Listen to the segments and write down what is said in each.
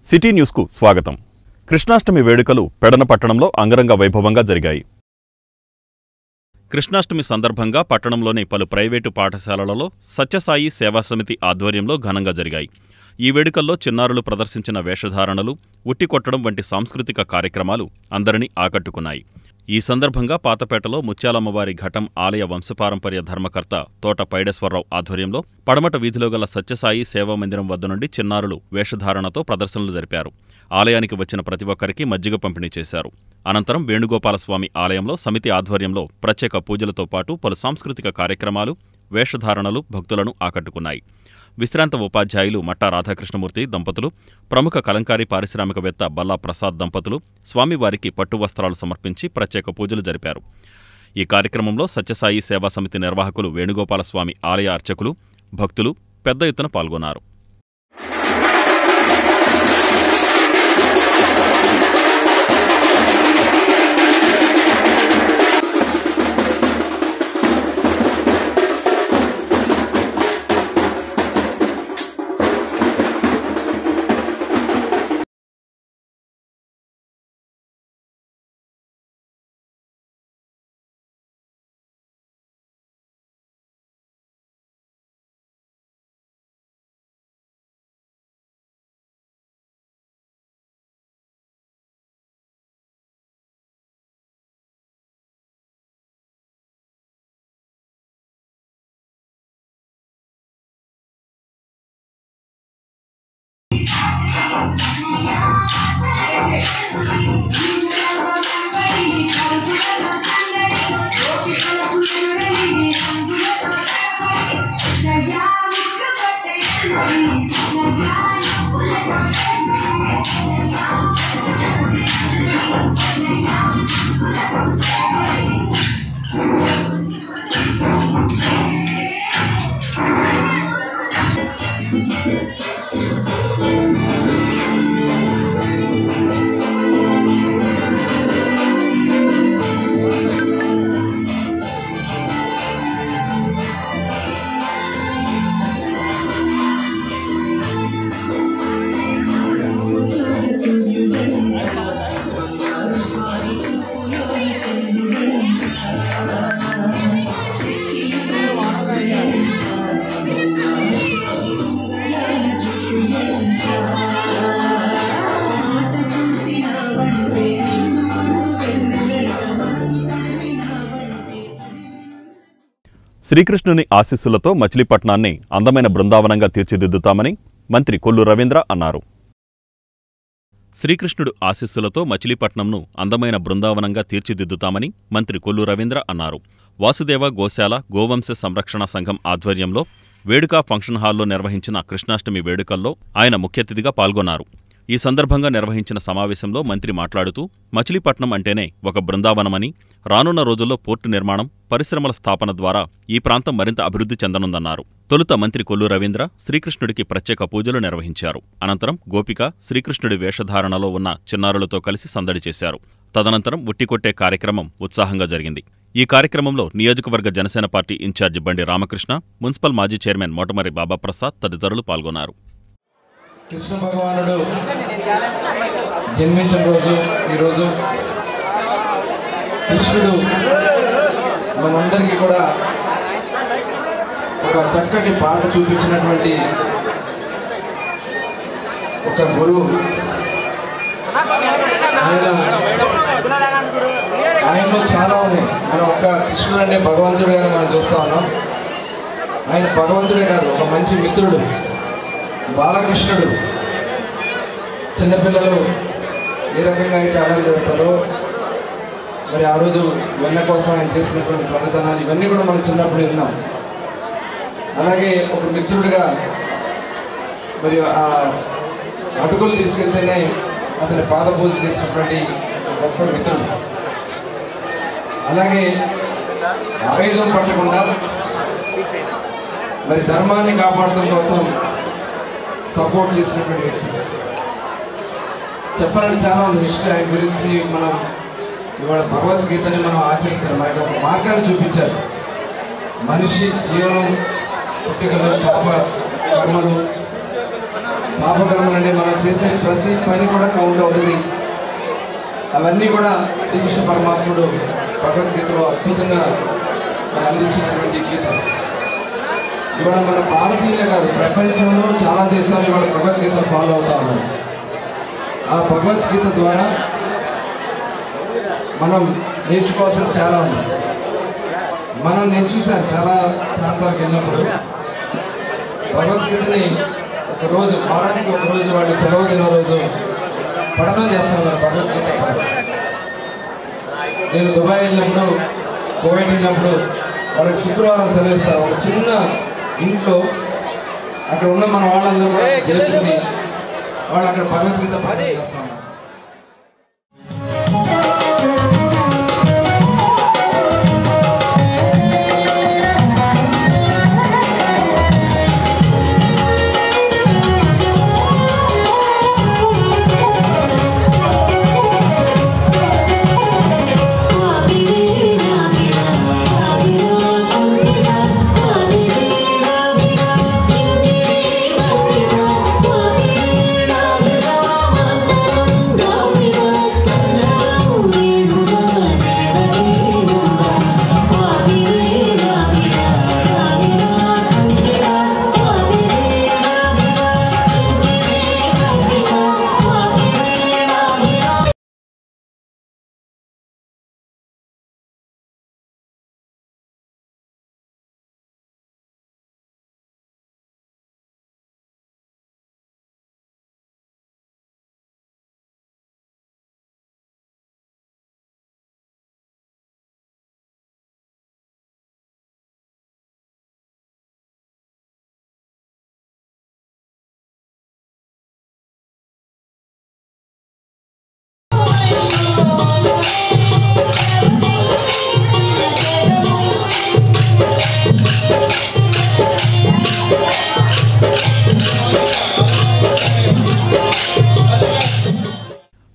City న్యూస్కు స్వాగతం. కృష్ణాష్టమి వేడుకలు పెడన పట్టణంలో అంగరంగ వైభవంగా జరిగాయి. కృష్ణాష్టమి సందర్భంగా పట్టణంలోని పలు ప్రైవేటు పాఠశాలలలో సత్యసాయి సేవా సమితి ఆధ్వర్యంలో ఘనంగా జరిగాయి. ఈ వేడుకల్లో చిన్నారులు ప్రదర్శించిన వేషధారణలు, ఉట్టికొట్టడం వంటి సాంస్కృతిక కార్యక్రమాలు అందరినీ ఆకట్టుకున్నాయి. ఈ సందర్భంగా పాతపేటలో ముత్యాలమ్మవారి ఘటం ఆలయ వంశపారంపర్య ధర్మకర్త తోట పైడేశ్వరరావు ఆధ్వర్యంలో పడమట వీధిలో గల సత్యసాయి సేవా మందిరం వద్ద నుండి చిన్నారులు వేషధారణతో ప్రదర్శనలు జరిపారు. ఆలయానికి వచ్చిన ప్రతి ఒక్కరికి మజ్జిగ పంపిణీ చేశారు. అనంతరం వేణుగోపాలస్వామి ఆలయంలో సమితి ఆధ్వర్యంలో ప్రత్యేక పూజలతో పాటు పలు సాంస్కృతిక కార్యక్రమాలు, వేషధారణలు భక్తులను ఆకట్టుకున్నాయి. విశ్రాంత ఉపాధ్యాయులు మట్టా రాధాకృష్ణమూర్తి దంపతులు, ప్రముఖ కలంకారీ పారిశ్రామికవేత్త బల్లా ప్రసాద్ దంపతులు స్వామివారికి పట్టు వస్త్రాలు సమర్పించి ప్రత్యేక పూజలు జరిపారు. ఈ కార్యక్రమంలో సత్యసాయి సేవా సమితి నిర్వాహకులు వేణుగోపాలస్వామి ఆలయ అర్చకులు, భక్తులు పెద్ద ఎత్తున పాల్గొన్నారు. శ్రీకృష్ణుని ఆశీస్సులతో మచిలీపట్నాన్ని అందమైన బృందావనంగా తీర్చిదిద్దుతామని మంత్రి కొల్లు రవీంద్ర అన్నారు. శ్రీకృష్ణుడు ఆశీస్సులతో మచిలీపట్నంను అందమైన బృందావనంగా తీర్చిదిద్దుతామని మంత్రి కొల్లు రవీంద్ర అన్నారు. వాసుదేవ గోశాల గోవంశ సంరక్షణ సంఘం ఆధ్వర్యంలో వేడుక ఫంక్షన్ హాల్లో నిర్వహించిన కృష్ణాష్టమి వేడుకల్లో ఆయన ముఖ్య అతిథిగా పాల్గొన్నారు. ఈ సందర్భంగా నిర్వహించిన సమావేశంలో మంత్రి మాట్లాడుతూ మచిలీపట్నం అంటేనే ఒక బృందావనమని, రానున్న రోజుల్లో పోర్టు నిర్మాణం, పరిశ్రమల స్థాపన ద్వారా ఈ ప్రాంతం మరింత అభివృద్ధి చెందనుందన్నారు. తొలుత మంత్రి కొల్లు రవీంద్ర శ్రీకృష్ణుడికి ప్రత్యేక పూజలు నిర్వహించారు. అనంతరం గోపిక శ్రీకృష్ణుడి వేషధారణలో ఉన్న చిన్నారులతో కలిసి సందడి చేశారు. తదనంతరం ఉట్టికొట్టే కార్యక్రమం ఉత్సాహంగా జరిగింది. ఈ కార్యక్రమంలో నియోజకవర్గ జనసేన పార్టీ ఇన్ఛార్జి బండి రామకృష్ణ, మున్సిపల్ మాజీ చైర్మన్ మోటమరి బాబాప్రసాద్ తదితరులు పాల్గొన్నారు. కృష్ణ భగవానుడు జన్మించిన రోజు ఈరోజు. కృష్ణుడు మనందరికీ కూడా ఒక చక్కటి పాట చూపించినటువంటి ఒక గురువు. ఆయనలో చాలా ఉన్నాయి. మనం ఒక కృష్ణుడు అంటే భగవంతుడిగా మనం చూస్తా ఉన్నాం. ఆయన భగవంతుడే కాదు, ఒక మంచి మిత్రుడు, బాలకృష్ణుడు. చిన్నపిల్లలు ఏ రకంగా అయితే అల్లరి చేస్తారో, మరి ఆ రోజు వెన్న కోసం ఆయన చేసినటువంటి పనితనాలు ఇవన్నీ కూడా మనం చిన్నప్పుడు విన్నాం. అలాగే ఒక మిత్రుడిగా మరి ఆ అటుకులు తీసుకెళ్తేనే అతని పాదపూజ చేసినటువంటి గొప్ప మిత్రుడు. అలాగే ఆయుధం పట్టకుండా మరి ధర్మాన్ని కాపాడటం కోసం సపోర్ట్ చేసినటువంటి వ్యక్తి. చెప్పాలంటే చాలా ఉంది హిస్టరీ ఆయన గురించి. మనం ఇవాళ భగవద్గీతని మనం ఆచరించాలి, మనకి ఒక మార్గాన్ని చూపించారు. మనిషి జీవనం, పుట్టుకలు, పాప కర్మలు పాపకర్మలని మనం చేసే ప్రతి పని కూడా కౌంట్ అవుతుంది. అవన్నీ కూడా శ్రీకృష్ణ పరమాత్ముడు భగవద్గీతలో అద్భుతంగా అందించినటువంటి గీత. ఇవాళ మన భారతీయులే కాదు, ప్రపంచంలో చాలా దేశాలు ఇవాళ భగవద్గీత ఫాలో అవుతా ఉన్నారు. ఆ భగవద్గీత ద్వారా మనం నేర్చుకోవాల్సిన చాలా ఉంది. నేను చూశాను చాలా ప్రాంతాలకు వెళ్ళినప్పుడు భగవద్గీతని ఒకరోజు, వారానికి ఒకరోజు వాళ్ళు సెలవు దిన రోజు పఠనం చేస్తున్నారు భగవద్గీత. నేను దుబాయ్ వెళ్ళినప్పుడు, కువైట్ వెళ్ళినప్పుడు వాళ్ళకి శుక్రవారం సెలవు ఇస్తారు. ఒక చిన్న ఇంట్లో అక్కడ ఉన్న మన వాళ్ళందరూ కూడా గెలుపుని వాళ్ళు అక్కడ భగవద్గీత పఠనం చేస్తాం.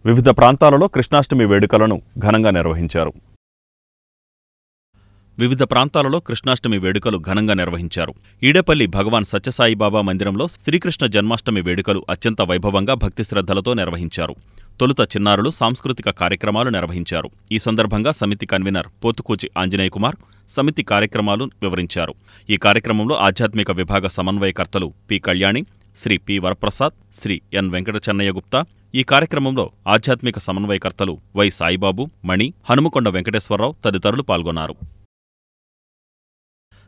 వివిధ ప్రాంతాలలో కృష్ణాష్టమి వేడుకలను ఘనంగా నిర్వహించారు. ఈడేపల్లి భగవాన్ సత్యసాయిబాబా మందిరంలో శ్రీకృష్ణ జన్మాష్టమి వేడుకలు అత్యంత వైభవంగా భక్తిశ్రద్ధలతో నిర్వహించారు. తొలుత చిన్నారులు సాంస్కృతిక కార్యక్రమాలు నిర్వహించారు. ఈ సందర్భంగా సమితి కన్వీనర్ పోతుకూచి ఆంజనేయ కుమార్ సమితి కార్యక్రమాలు వివరించారు. ఈ కార్యక్రమంలో ఆధ్యాత్మిక విభాగ సమన్వయకర్తలు పి కళ్యాణి, శ్రీ పి వరప్రసాద్, శ్రీ ఎన్ వెంకట చెన్నయ్య గుప్తా. ఈ కార్యక్రమంలో ఆధ్యాత్మిక సమన్వయకర్తలు వై సాయిబాబు, మణి, హనుమకొండ వెంకటేశ్వరరావు తదితరులు పాల్గొన్నారు.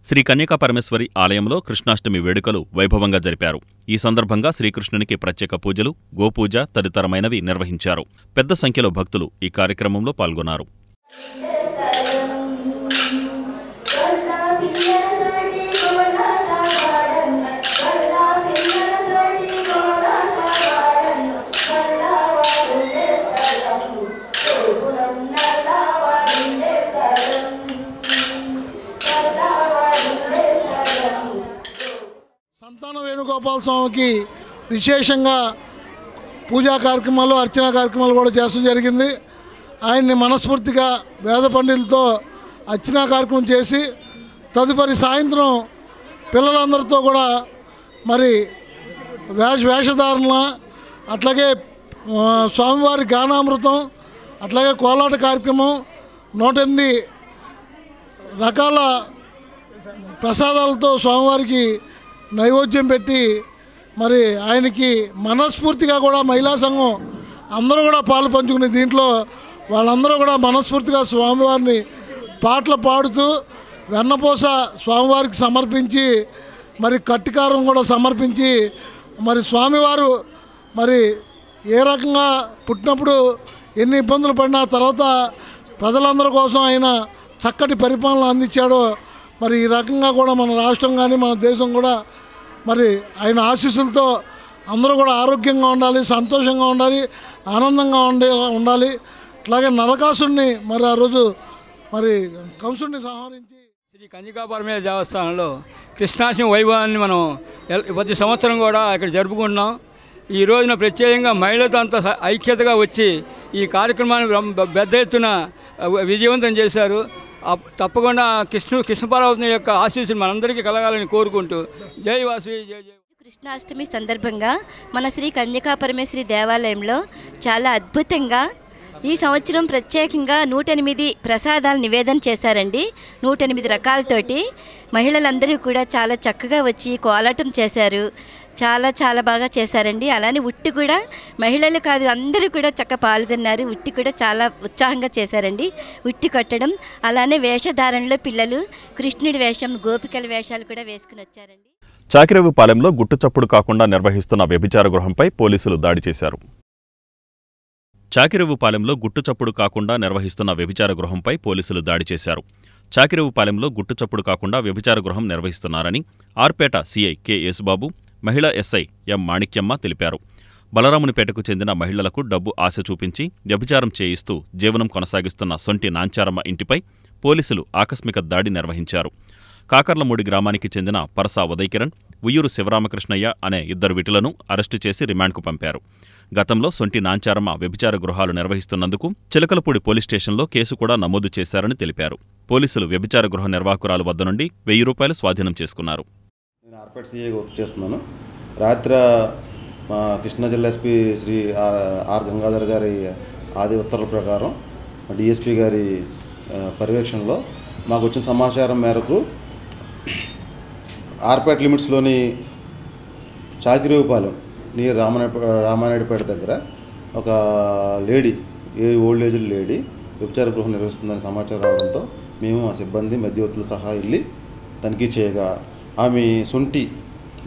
శ్రీ కన్యకా పరమేశ్వరి ఆలయంలో కృష్ణాష్టమి వేడుకలు వైభవంగా జరిపారు. ఈ సందర్భంగా శ్రీకృష్ణునికి ప్రత్యేక పూజలు, గోపూజ తదితరమైనవి నిర్వహించారు. పెద్ద సంఖ్యలో భక్తులు ఈ కార్యక్రమంలో పాల్గొన్నారు. సంతాన వేణుగోపాల స్వామికి విశేషంగా పూజా కార్యక్రమాలు, అర్చనా కార్యక్రమాలు కూడా చేస్తూ జరిగింది. ఆయన్ని మనస్ఫూర్తిగా వేద పండితులతో అర్చనా కార్యక్రమం చేసి తదుపరి సాయంత్రం పిల్లలందరితో కూడా మరి వేషధారణ, అట్లాగే స్వామివారి గానామృతం, అట్లాగే కోలాట కార్యక్రమం, 108 రకాల ప్రసాదాలతో స్వామివారికి నైవేద్యం పెట్టి మరి ఆయనకి మనస్ఫూర్తిగా కూడా మహిళా సంఘం అందరూ కూడా పాలు పంచుకునే దీంట్లో వాళ్ళందరూ కూడా మనస్ఫూర్తిగా స్వామివారిని పాటలు పాడుతూ వెన్నపూస స్వామివారికి సమర్పించి మరి కట్టికారం కూడా సమర్పించి మరి స్వామివారు మరి ఏ రకంగా పుట్టినప్పుడు ఎన్ని ఇబ్బందులు పడినా తర్వాత ప్రజలందరి కోసం ఆయన చక్కటి పరిపాలన అందించాడో మరి ఈ రకంగా కూడా మన రాష్ట్రం కానీ మన దేశం కూడా మరి ఆయన ఆశీస్సులతో అందరూ కూడా ఆరోగ్యంగా ఉండాలి, సంతోషంగా ఉండాలి, ఆనందంగా ఉండాలి. అట్లాగే నరకాసుడిని మరి ఆ రోజు మరి కంసుడిని సంహరించి శ్రీ కన్యకా పరమేశ్వరి దేవస్థానంలో కృష్ణాష్టమి వైభవాన్ని మనం ప్రతి సంవత్సరం కూడా ఇక్కడ జరుపుకుంటున్నాం. ఈ రోజున ప్రత్యేకంగా మహిళలతో అంతా ఐక్యతగా వచ్చి ఈ కార్యక్రమాన్ని పెద్ద ఎత్తున విజయవంతం చేశారు. తప్పకుండా కృష్ణ పరమాత్మ యొక్క ఆశీస్సులు మనందరికీ కలగాలని కోరుకుంటూ జై వాసవి జై జై. కృష్ణాష్టమి సందర్భంగా మన శ్రీ కన్యకా పరమేశ్వరి దేవాలయంలో చాలా అద్భుతంగా ఈ సంవత్సరం ప్రత్యేకంగా 108 ప్రసాదాలు నివేదన చేశారండి. 108 రకాలతోటి మహిళలందరూ కూడా చాలా చక్కగా వచ్చి కోలాటం చేశారు. చాలా చాలా బాగా చేశారండి. అలానే ఉట్టి కూడా మహిళలు కాదు అందరూ కూడా చక్కగా పాల్గొన్నారు. ఉట్టి కూడా చాలా ఉత్సాహంగా చేశారండి. ఉట్టి కొట్టడం, అలానే వేషధారణలో పిల్లలు కృష్ణుడి వేషం, గోపికల వేషాలు కూడా వేసుకుని వచ్చారండి. చాకిరేవుపాలెంలో గుట్టుచప్పుడు కాకుండా నిర్వహిస్తున్న వ్యభిచార గృహంపై పోలీసులు దాడి చేశారు. చాకిరేవుపాలెంలో గుట్టుచప్పుడు కాకుండా నిర్వహిస్తున్న వ్యభిచార గృహంపై పోలీసులు దాడి చేశారు. చాకిరేవుపాలెంలో గుట్టుచప్పుడు కాకుండా వ్యభిచార గృహం నిర్వహిస్తున్నారని ఆర్పేట సీఐ కె యేసుబాబు, మహిళా ఎస్ఐ ఎం మాణిక్యమ్మ తెలిపారు. బలరామునిపేటకు చెందిన మహిళలకు డబ్బు ఆశ చూపించి వ్యభిచారం చేయిస్తూ జీవనం కొనసాగిస్తున్న సొంటి నాంచారమ్మ ఇంటిపై పోలీసులు ఆకస్మిక దాడి నిర్వహించారు. కాకర్లమూడి గ్రామానికి చెందిన పరసా ఉదయకిరణ్, ఉయ్యూరు శివరామకృష్ణయ్య అనే 2 విటులను అరెస్టు చేసి రిమాండ్కు పంపారు. గతంలో సొంటి నాంచారమ్మ వ్యభిచార గృహాలు నిర్వహిస్తున్నందుకు చిలకలపూడి పోలీస్ స్టేషన్లో కేసు కూడా నమోదు చేశారని తెలిపారు. పోలీసులు వ్యభిచార గృహ నిర్వాహకురాలు వద్ద నుండి 1000 రూపాయలు స్వాధీనం చేసుకున్నారు. నేను ఆర్పేట సీఏగా వర్క్ చేస్తున్నాను. రాత్రి మా కృష్ణా జిల్లా ఎస్పీ శ్రీ ఆర్ గంగాధర్ గారి ఆది ఉత్తర్వుల ప్రకారం డిఎస్పీ గారి పర్యవేక్షణలో మాకు వచ్చిన సమాచారం మేరకు ఆర్పేట లిమిట్స్లోని చాకిరేవుపాలెం నియర్ రామానాయుడుపేట దగ్గర ఒక లేడీ, ఓల్డ్ ఏజ్ లేడీ వ్యభిచార గృహం నిర్వహిస్తుందని సమాచారం రావడంతో మేము ఆ సిబ్బంది మధ్యవర్తులు సహా వెళ్ళి తనిఖీ చేయగా ఆమె సొంటి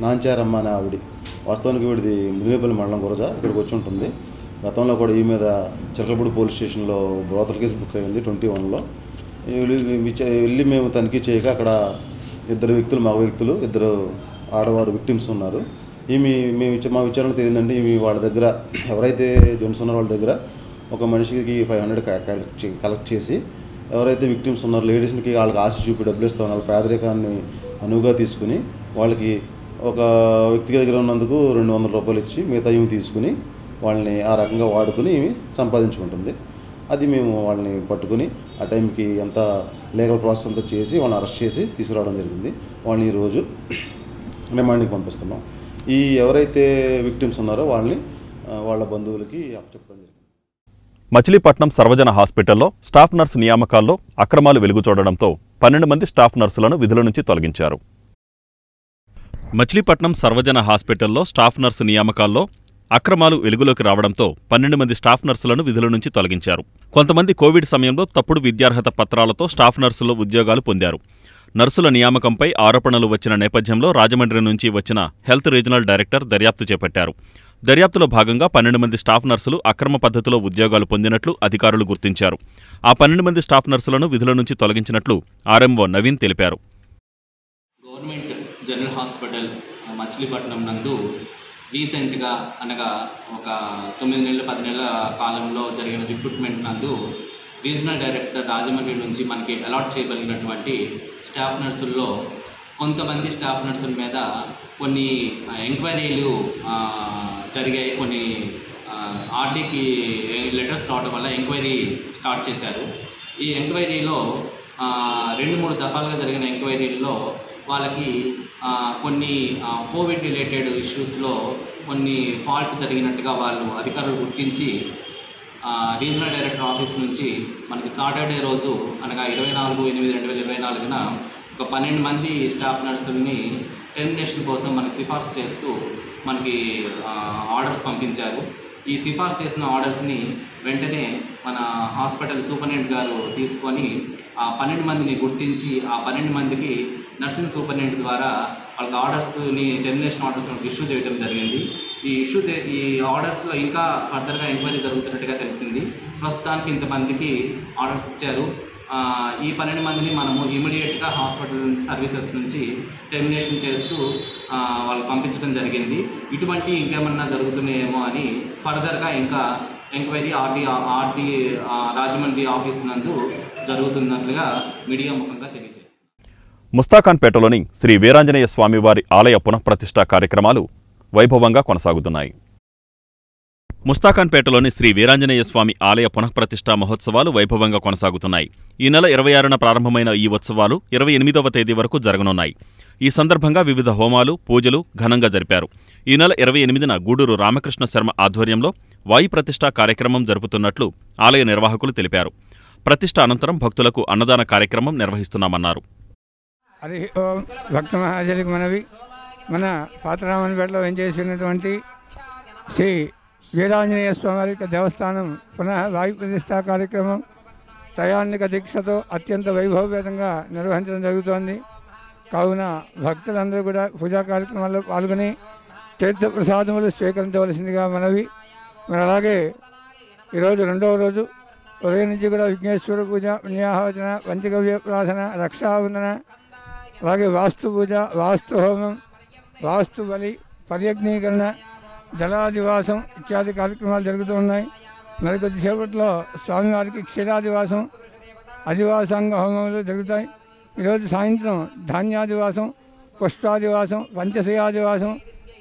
నాంచారమ్మ అనే ఆవిడ, వాస్తవానికి వీడిది ముదినేపల్లి మండలం గురజ, ఇక్కడికి వచ్చి ఉంటుంది. గతంలో కూడా ఈ మీద చిలకలపూడి పోలీస్ స్టేషన్లో బ్రోతల కేసు బుక్ అయింది 21లో. వెళ్ళి మేము తనిఖీ చేయగా అక్కడ 2 వ్యక్తులు, మగ వ్యక్తులు, 2 ఆడవారు విక్టిమ్స్ ఉన్నారు. మా విచారణ తెలియదండి, వాళ్ళ దగ్గర ఎవరైతే జెంట్స్ ఉన్నారో వాళ్ళ దగ్గర ఒక మనిషికి 500 కలెక్ట్ చేసి ఎవరైతే విక్టిమ్స్ ఉన్నారో లేడీస్కి వాళ్ళకి ఆశ చూపి డబ్బులు ఇస్తాం, వాళ్ళ పేదరికాన్ని అనువుగా తీసుకుని వాళ్ళకి ఒక వ్యక్తి దగ్గర ఉన్నందుకు 200 రూపాయలు ఇచ్చి మిగతా ఇవి తీసుకుని వాళ్ళని ఆ రకంగా వాడుకుని సంపాదించుకుంటుంది. అది మేము వాళ్ళని పట్టుకుని ఆ టైంకి అంతా లీగల్ ప్రాసెస్ అంతా చేసి వాళ్ళని అరెస్ట్ చేసి తీసుకురావడం జరిగింది. వాళ్ళని ఈరోజు రిమాండ్కి పంపిస్తున్నాం. ఎవరైతే విక్టిమ్స్ ఉన్నారో వాళ్ళని వాళ్ళ బంధువులకి అప్పచెప్పడం జరిగింది. మచిలీపట్నం సర్వజన హాస్పిటల్లో స్టాఫ్ నర్సు నియామకాల్లో అక్రమాలు వెలుగు చూడడంతో 12 మంది స్టాఫ్ నర్సులను విధుల నుంచి తొలగించారు. మచిలీపట్నం సర్వజన హాస్పిటల్లో స్టాఫ్ నర్సు నియామకాల్లో అక్రమాలు వెలుగులోకి రావడంతో 12 మంది స్టాఫ్ నర్సులను విధుల నుంచి తొలగించారు. కొంతమంది కోవిడ్ సమయంలో తప్పుడు విద్యార్హత పత్రాలతో స్టాఫ్ నర్సులు ఉద్యోగాలు పొందారు. నర్సుల నియామకంపై ఆరోపణలు వచ్చిన నేపథ్యంలో రాజమండ్రి నుంచి వచ్చిన హెల్త్ రీజనల్ డైరెక్టర్ దర్యాప్తు చేపట్టారు. దర్యాప్తులో భాగంగా 12 మంది స్టాఫ్ నర్సులు అక్రమ పద్ధతిలో ఉద్యోగాలు పొందినట్లు అధికారులు గుర్తించారు. ఆ 12 మంది స్టాఫ్ నర్సులను విధుల నుంచి తొలగించినట్లు ఆర్ఎంఓ నవీన్ తెలిపారు. గవర్నమెంట్ జనరల్ హాస్పిటల్ మచిలీపట్నం నందు రీసెంట్గా అనగా ఒక 9 నెలల 10 నెలల కాలంలో జరిగిన రిక్రూట్మెంట్ నందు రీజనల్ డైరెక్టర్ రాజమండ్రి నుంచి మనకి అలాట్ చేయబడినటువంటి స్టాఫ్ నర్సుల్లో కొంతమంది స్టాఫ్ నర్సుల మీద కొన్ని ఎంక్వైరీలు జరిగాయి. కొన్ని ఆర్డీకి లెటర్స్ రావడం వల్ల ఎంక్వైరీ స్టార్ట్ చేశారు. ఈ ఎంక్వైరీలో 2-3 దఫాలుగా జరిగిన ఎంక్వైరీల్లో వాళ్ళకి కొన్ని కోవిడ్ రిలేటెడ్ ఇష్యూస్లో కొన్ని ఫాల్ట్ జరిగినట్టుగా వాళ్ళు అధికారులు గుర్తించి రీజనల్ డైరెక్టర్ ఆఫీస్ నుంచి మనకి సాటర్డే రోజు అనగా 24/8/2024న ఒక 12 మంది స్టాఫ్ నర్సుల్ని టెర్మినేషన్ కోసం మనకి సిఫార్సు చేస్తూ మనకి ఆర్డర్స్ పంపించారు. ఈ సిఫార్సు చేసిన ఆర్డర్స్ని వెంటనే మన హాస్పిటల్ సూపరింటెండెంట్ గారు తీసుకొని ఆ 12 మందిని గుర్తించి ఆ 12 మందికి నర్సింగ్ సూపరింటెండెంట్ ద్వారా వాళ్ళకి ఆర్డర్స్ని టెర్మినేషన్ ఆర్డర్స్ ఇష్యూ చేయడం జరిగింది. ఈ ఆర్డర్స్లో ఇంకా ఫర్దర్గా ఎంక్వైరీ జరుగుతున్నట్టుగా తెలిసింది. ప్రస్తుతానికి ఇంతమందికి ఆర్డర్స్ ఇచ్చారు. ఈ 12 మందిని మనము ఇమీడియట్గా హాస్పిటల్ సర్వీసెస్ నుంచి టెర్మినేషన్ చేస్తూ వాళ్ళు పంపించడం జరిగింది. ఇటువంటి ఇంకేమన్నా జరుగుతున్నాయేమో అని ఫర్దర్గా ఇంకా ఎంక్వైరీ ఆర్డీ రాజమండ్రి ఆఫీస్ నందు జరుగుతున్నట్లుగా మీడియా ముఖంగా తెలియజేస్తుంది. ముస్తాఖాన్పేటలోని శ్రీ వీరాంజనేయ స్వామివారి ఆలయ పునఃప్రతిష్ఠా కార్యక్రమాలు వైభవంగా కొనసాగుతున్నాయి. ముస్తాఖాన్పేటలోని శ్రీ వీరాంజనేయ స్వామి ఆలయ పునఃప్రతిష్ఠా మహోత్సవాలు వైభవంగా కొనసాగుతున్నాయి. ఈ నెల 26న ప్రారంభమైన ఈ ఉత్సవాలు 28వ తేదీ వరకు జరగనున్నాయి. ఈ సందర్భంగా వివిధ హోమాలు, పూజలు ఘనంగా జరిపారు. ఈ నెల 28న గూడూరు రామకృష్ణ శర్మ ఆధ్వర్యంలో వాయు ప్రతిష్ఠ కార్యక్రమం జరుపుతున్నట్లు ఆలయ నిర్వాహకులు తెలిపారు. ప్రతిష్ఠ అనంతరం భక్తులకు అన్నదాన కార్యక్రమం నిర్వహిస్తున్నామన్నారు. హరి ఓం. భక్త మహాజనికి మనవి. మన పాతరామన్పేటలో వెంచేసినటువంటి శ్రీ వీరాంజనేయ స్వామి దేవస్థానం పునః వాయు ప్రతిష్ఠా కార్యక్రమం త్రయాన్నిక దీక్షతో అత్యంత వైభవపేతంగా నిర్వహించడం జరుగుతోంది. కావున భక్తులందరూ కూడా పూజా కార్యక్రమాల్లో పాల్గొని తీర్థ ప్రసాదములు స్వీకరించవలసిందిగా మనవి. మరి అలాగే ఈరోజు రెండవ రోజు ఉదయం నుంచి కూడా విఘ్నేశ్వర పూజ, పుణ్యాహవచన, పంచగవ్య ప్రార్థన, రక్షావందన, అలాగే వాస్తు పూజ, వాస్తు హోమం, వాస్తు బలి, పర్యజ్ఞీకరణ, జలాదివాసం ఇత్యాది కార్యక్రమాలు జరుగుతూ ఉన్నాయి. మరికొద్దిసేపట్లో స్వామివారికి క్షీరాదివాసం, అధివాసాంగ హోమములు జరుగుతాయి. ఈరోజు సాయంత్రం ధాన్యాదివాసం, పుష్పాదివాసం, పంచశయాదివాసం,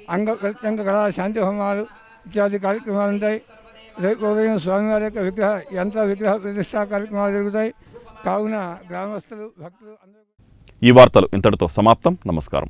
అంగ ప్రత్యంగ కళా శాంతి హోమాలు ఇత్యాది కార్యక్రమాలు ఉంటాయి. రేపు ఉదయం స్వామివారి యొక్క యంత్ర విగ్రహ ప్రతిష్టా కార్యక్రమాలు జరుగుతాయి. కావున గ్రామస్తులు, భక్తులు అందరూ ఈ వార్తలు ఇంతటితో సమాప్తం. నమస్కారం.